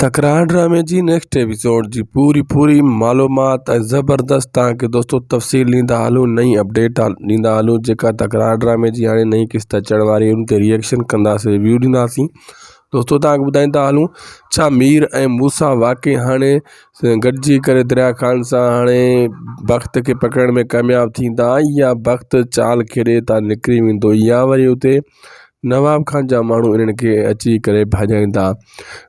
तकरार ड्रामे जी next episode जी पूरी मालूमात ज़बरदस्त तव्हांखे दोस्तों तफ़सील ॾींदा हलूं, नई अपडेट ॾींदा हलूं जेका तकरार ड्रामे जी हाणे नई किस्त अचण वारी उनते रिएक्शन कंदासीं, रिव्यू ॾींदासीं। दोस्तों तव्हांखे ॿुधाईंदा हलूं छा मीर ऐं मूसा वाकई हाणे गॾिजी करे दरिया खान सां हाणे बख़्त खे पकड़ण में कामयाब थींदा या बख़्त चाल खेॾे था निकिरी वेंदो या वरी उते नवाब खान जा माण्हू इन्हनि खे अची करे भॼाईंदा।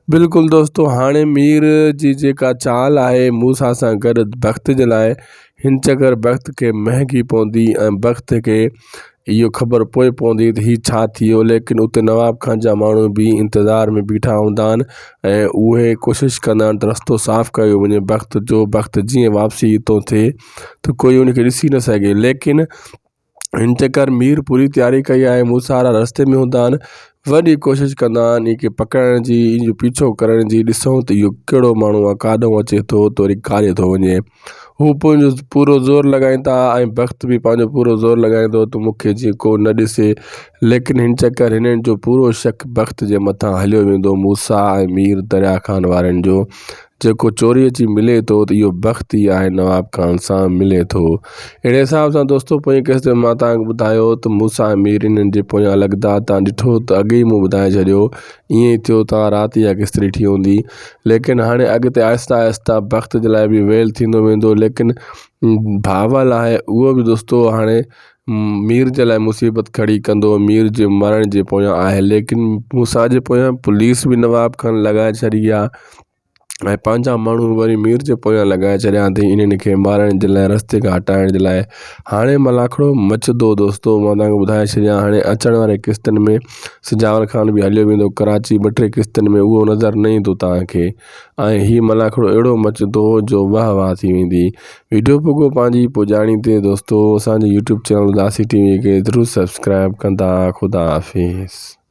बिल्कुलु दोस्तों हाणे मीर जी जेका चाल आहे मूसा सां गॾु बख़्त जे लाइ हिन चकर बख़्त खे महांगी पवंदी ऐं बख़्त के इहो ख़बर पोइ पवंदी त हीउ छा थियो, लेकिन उते नवाब खान जा माण्हू बि इंतज़ार में बीठा हूंदा आहिनि ऐं उहे कोशिशि कंदा आहिनि त रस्तो साफ़ु कयो वञे बख़्त जो, बख़्त जीअं वापसी हितो थिए त कोई उनखे ॾिसी न सघे। लेकिन हिन चकर मीर पूरी तैयारी कई आहे, मूसा वारा रस्ते में हूंदा आहिनि, वॾी कोशिशि कंदा आहिनि इनखे पकड़ण जी, इनजो पीछो करण जी, ॾिसूं त इहो कहिड़ो माण्हू आहे, काॾों अचे थो त वरी काॾे थो वञे। हू पंहिंजो पूरो ज़ोर लॻाईंदा ऐं बख़्त बि पंहिंजो पूरो ज़ोर लॻाईंदो त मूंखे जीअं को न ॾिसे, लेकिन हिन चकर हिननि जो पूरो शक बख़्त जे मथां हलियो वेंदो, मूसा ऐं मीर दरिया खान वारनि जो। जेको चोरी अची मिले थो त इहो बख़्त ई आहे, नवाब खान सां मिले थो। अहिड़े हिसाब सां दोस्तों पोइ केसि मां तव्हांखे ॿुधायो त मूसा ऐं मीर इन्हनि जे पोयां लॻंदा, तव्हां ॾिठो त अॻे ई मूं ॿुधाए छॾियो ईअं ई थियो, तव्हां राति इहा किस्त ॾिठी हूंदी। लेकिन हाणे अॻिते आहिस्ता आहिस्ता बख़्त जे लाइ बि वेल थींदो वेंदो, लेकिन भावल आहे उहो बि दोस्तों हाणे मीर जे लाइ मुसीबत खड़ी कंदो, मीर जे मरण जे पोयां आहे। लेकिन मूसा जे पोयां पुलिस बि नवाब खान लॻाए छॾी आहे ऐं पंहिंजा माण्हू वरी मीर जे पोयां लॻाए छॾिया अथई इन्हनि खे मारण जे लाइ, रस्ते खां हटाइण जे लाइ। हाणे मलाखड़ो मचंदो दोस्तों, मां तव्हांखे ॿुधाए छॾियां। हाणे अचण वारे किस्तनि में सिजावर खान बि हलियो वेंदो कराची, 2-3 किस्तनि में उहो नज़र न ईंदो तव्हांखे, ऐं हीउ मलाखड़ो अहिड़ो मचंदो जो वाह वाह थी वेंदी। वीडियो पुगो पंहिंजी पोइ ॼाणींदे दोस्तों, असांजे यूट्यूब चैनल उदासी टीवी खे ज़रूरु सब्सक्राइब कंदा। ख़ुदा हाफ़िज़।